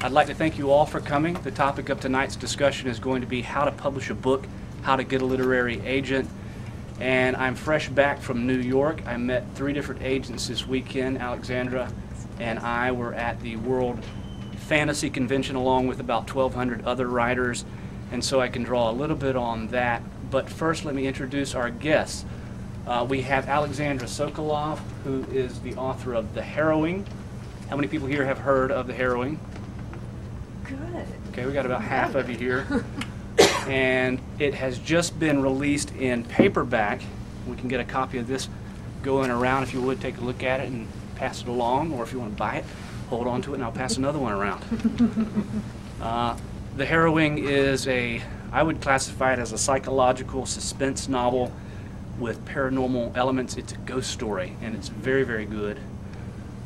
I'd like to thank you all for coming. The topic of tonight's discussion is going to be how to publish a book, how to get a literary agent. And I'm fresh back from New York. I met 3 different agents this weekend. Alexandra and I were at the World Fantasy Convention along with about 1,200 other writers. And so I can draw a little bit on that. But first, let me introduce our guests. We have Alexandra Sokoloff, who is the author of The Harrowing. How many people here have heard of The Harrowing? Good. Okay, we got about half of you here. And it has just been released in paperback. We can get a copy of this going around. If you would, take a look at it and pass it along, or if you want to buy it, hold on to it and I'll pass another one around. The Harrowing is I would classify it as a psychological suspense novel with paranormal elements. It's a ghost story, and it's very, very good.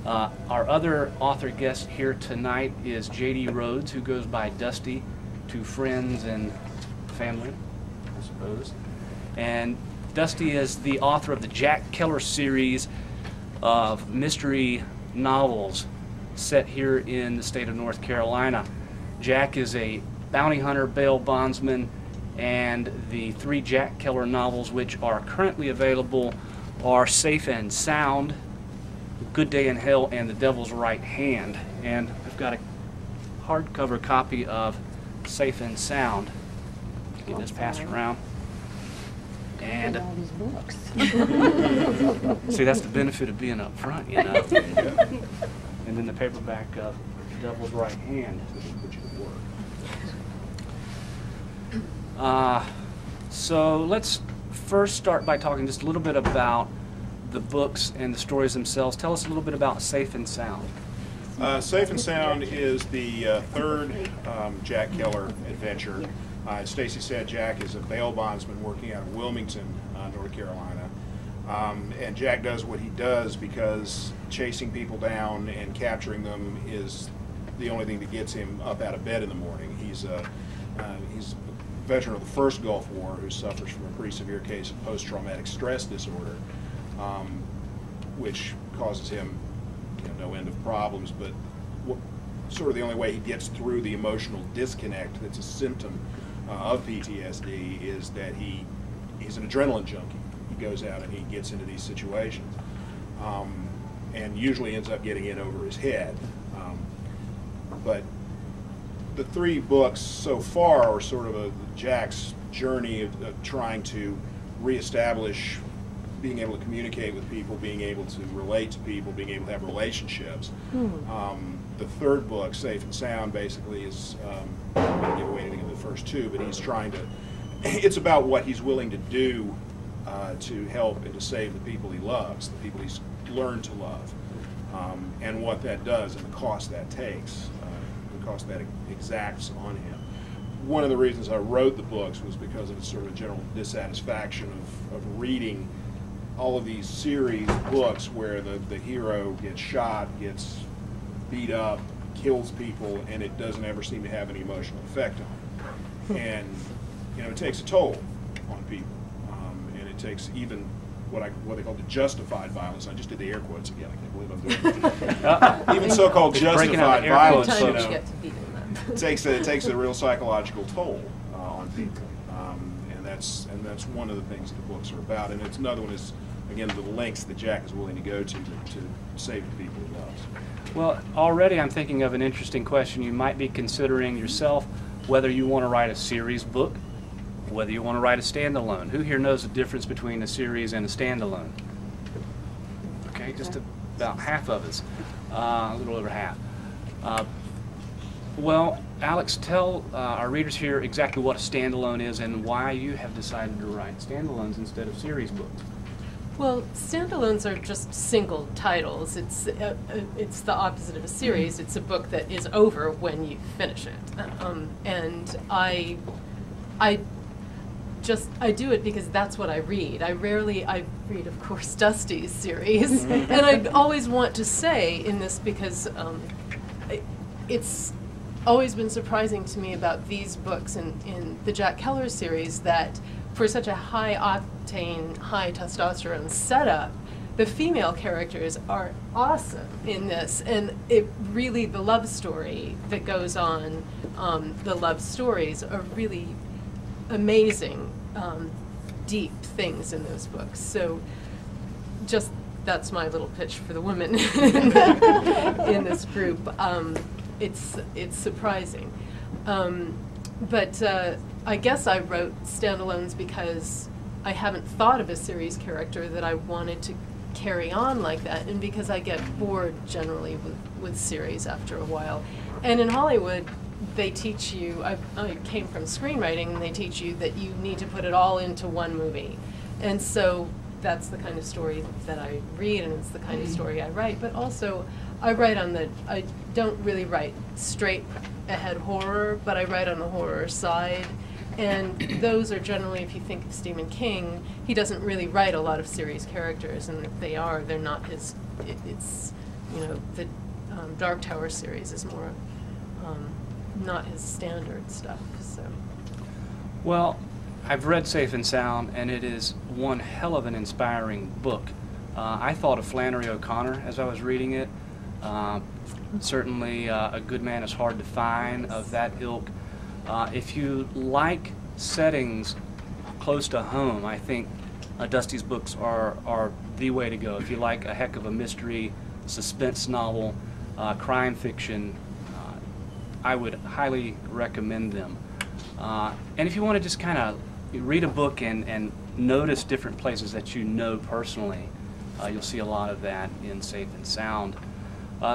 Our other author guest here tonight is J.D. Rhoades, who goes by Dusty to friends and family, I suppose. And Dusty is the author of the Jack Keller series of mystery novels set here in the state of North Carolina. Jack is a bounty hunter, bail bondsman, and the 3 Jack Keller novels which are currently available are Safe and Sound, Good Day in Hell, and The Devil's Right Hand. And I've got a hardcover copy of Safe and Sound. Get this passed around. And all these books. see, that's the benefit of being up front, you know. And then the paperback of The Devil's Right Hand. So let's first start by talking just a little bit about the books and the stories themselves. Tell us a little bit about Safe and Sound. Safe and Sound is the 3rd Jack Keller adventure. As Stacey said, Jack is a bail bondsman working out of Wilmington, North Carolina. And Jack does what he does because chasing people down and capturing them is the only thing that gets him up out of bed in the morning. He's a veteran of the First Gulf War who suffers from a pretty severe case of post-traumatic stress disorder, which causes him no end of problems, but sort of the only way he gets through the emotional disconnect that's a symptom of PTSD is that he's an adrenaline junkie. He goes out and he gets into these situations and usually ends up getting in over his head. But the 3 books so far are sort of Jack's journey of trying to reestablish being able to communicate with people, being able to relate to people, being able to have relationships. The 3rd book, Safe and Sound, basically is, I'm not going to give away anything in the first 2, but he's trying to, it's about what he's willing to do to help and to save the people he loves, the people he's learned to love, and what that does and the cost that takes, the cost that exacts on him. One of the reasons I wrote the books was because of sort of a general dissatisfaction of reading all of these series books where the hero gets shot, gets beat up, kills people, and it doesn't ever seem to have any emotional effect on them. And it takes a toll on people, and it takes even what they call the justified violence. I just did the air quotes again. I can't believe I'm doing it. Even so-called justified violence, it takes a real psychological toll on people, and that's one of the things that the books are about. And it's another one is, again, the lengths that Jack is willing to go to save the people he loves. Well, already I'm thinking of an interesting question. You might be considering yourself whether you want to write a series book, whether you want to write a standalone. Who here knows the difference between a series and a standalone? Okay, just about half of us, a little over half. Well, Alex, tell our readers here exactly what a standalone is and why you have decided to write standalones instead of series books. Well, standalones are just single titles. It's the opposite of a series. It's a book that is over when you finish it. And I do it because that's what I read. I read, of course, Dusty's series, and I always want to say in this because it's always been surprising to me about these books in the Jack Keller series that for such a high octane, high testosterone setup, the female characters are awesome in this, and it really, the love story that goes on, the love stories are really amazing, deep things in those books. So just, that's my little pitch for the women in this group. It's surprising. But I guess I wrote standalones because I haven't thought of a series character that I wanted to carry on like that, and because I get bored generally with series after a while. And in Hollywood, they teach you, I came from screenwriting, and they teach you that you need to put it all into one movie. And so that's the kind of story that I read, and it's the kind of story I write. But also, I don't really write straight ahead horror, but I write on the horror side. And those are generally, if you think of Stephen King, he doesn't really write a lot of series characters, and if they are, they're not his, it's, you know, the Dark Tower series is more not his standard stuff, so. Well, I've read Safe and Sound, and it is one hell of an inspiring book. I thought of Flannery O'Connor as I was reading it. Certainly A Good Man Is Hard to Find, of that ilk. If you like settings close to home, I think Dusty's books are the way to go. If you like a heck of a mystery, suspense novel, crime fiction, I would highly recommend them. And if you want to just kind of read a book and notice different places that you know personally, you'll see a lot of that in Safe and Sound.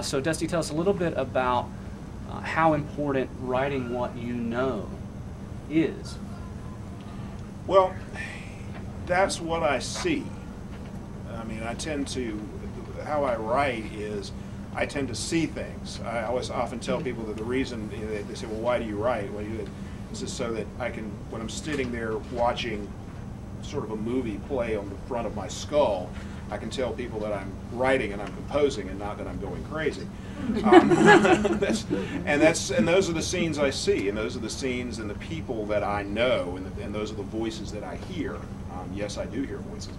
So Dusty, tell us a little bit about how important writing what you know is. Well, that's what I see. I mean, I tend to, how I write is, I tend to see things. I always often tell people that the reason, you know, they say, well, why do you write? Well, this is so that I can, when I'm sitting there watching sort of a movie play on the front of my skull, I can tell people that I'm writing and I'm composing and not that I'm going crazy. And those are the scenes I see, and those are the scenes and the people that I know, and those are the voices that I hear. Yes, I do hear voices.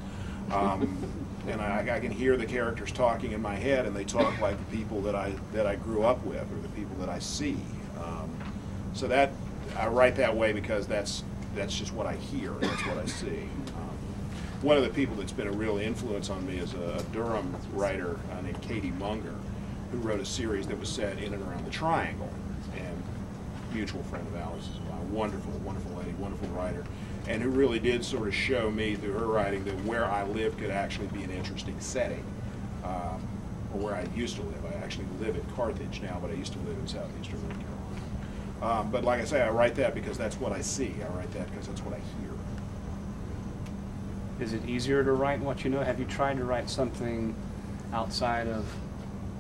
And I can hear the characters talking in my head, and they talk like the people that I grew up with, or the people that I see. So that I write that way because that's just what I hear, and that's what I see. One of the people that's been a real influence on me is a Durham writer named Katie Munger, who wrote a series that was set in and around the Triangle, and mutual friend of Alice's, a wonderful, wonderful lady, wonderful writer, and who really did sort of show me through her writing that where I live could actually be an interesting setting, or where I used to live. I actually live in Carthage now, but I used to live in southeastern North Carolina. But like I say, I write that because that's what I see. I write that because that's what I hear. Is it easier to write what you know? Have you tried to write something outside of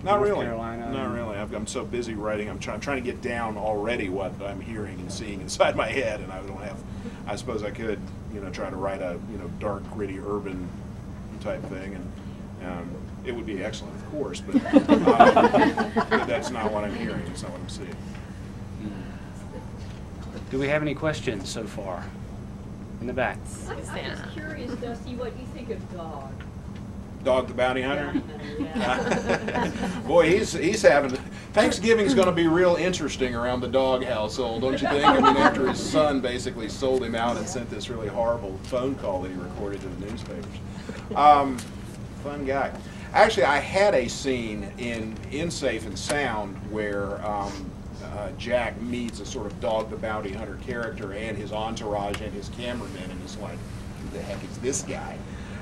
Not North really. Carolina? Not really. I'm so busy writing. I'm trying to get down already what I'm hearing and seeing inside my head, and I don't have. I suppose I could, try to write a, dark, gritty, urban type thing, and it would be excellent, of course. But, but that's not what I'm hearing. It's not what I'm seeing. Do we have any questions so far? In the back. I'm just curious, Dusty, what you think of Dog? Dog the Bounty Hunter? Yeah. Boy, he's having, Thanksgiving's going to be real interesting around the Dog household, don't you think? I mean, after his son basically sold him out and sent this really horrible phone call that he recorded to the newspapers. Fun guy. Actually, I had a scene in Safe and Sound where Jack meets a sort of Dog the Bounty Hunter character and his entourage and his cameraman, and it's like, who the heck is this guy?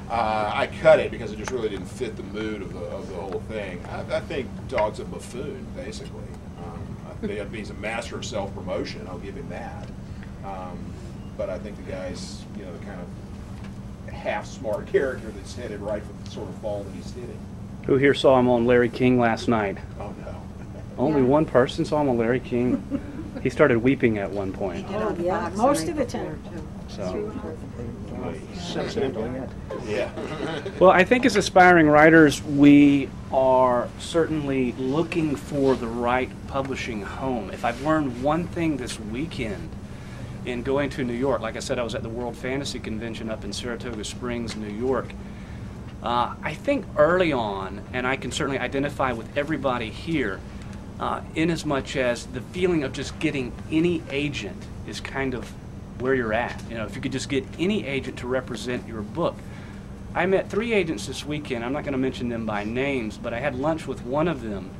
I cut it because it just really didn't fit the mood of the whole thing. I think Dog's a buffoon, basically. I think he's a master of self-promotion, I'll give him that. But I think the guy's, the kind of half-smart character that's headed right for the sort of fall that he's hitting. Who here saw him on Larry King last night? Oh, no. Only one person saw him on Larry King. He started weeping at one point. Oh, yeah, most of the time. So. Yeah. Well, I think as aspiring writers, we are certainly looking for the right publishing home. If I've learned one thing this weekend in going to New York, like I said, I was at the World Fantasy Convention up in Saratoga Springs, New York. I think early on, and I can certainly identify with everybody here, in as much as the feeling of just getting any agent is kind of where you're at. You know, if you could just get any agent to represent your book. I met 3 agents this weekend. I'm not going to mention them by names, but I had lunch with one of them.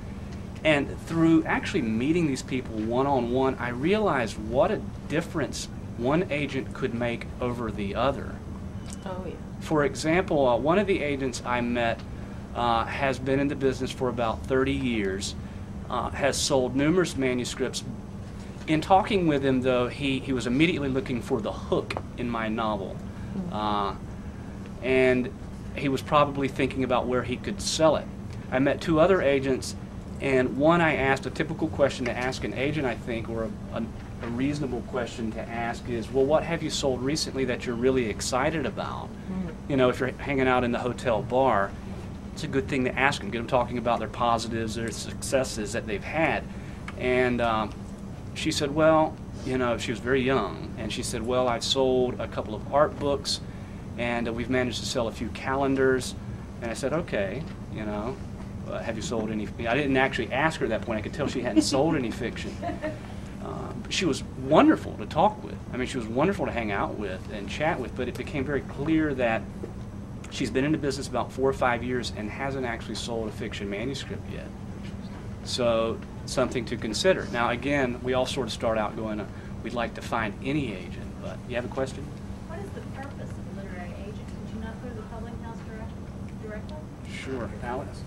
And through actually meeting these people one-on-one, I realized what a difference one agent could make over the other. Oh, yeah. For example, one of the agents I met has been in the business for about 30 years, has sold numerous manuscripts. In talking with him, though, he was immediately looking for the hook in my novel. And he was probably thinking about where he could sell it. I met 2 other agents, and one I asked a typical question to ask an agent, I think, or a reasonable question to ask is, well, what have you sold recently that you're really excited about? You know, if you're hanging out in the hotel bar, it's a good thing to ask them, get them talking about their positives, their successes that they've had. And she said, well, you know, she was very young, and she said, well, I've sold a couple of art books, and we've managed to sell a few calendars. And I said, okay, you know, have you sold any? I didn't actually ask her at that point. I could tell she hadn't sold any fiction. But she was wonderful to talk with. I mean, she was wonderful to hang out with and chat with, but it became very clear that she's been in the business about 4 or 5 years and hasn't actually sold a fiction manuscript yet. So, something to consider. Now, again, we all sort of start out going, we'd like to find any agent, but you have a question? What is the purpose of a literary agent? Would you not go to the publishing house directly? Sure. Alex?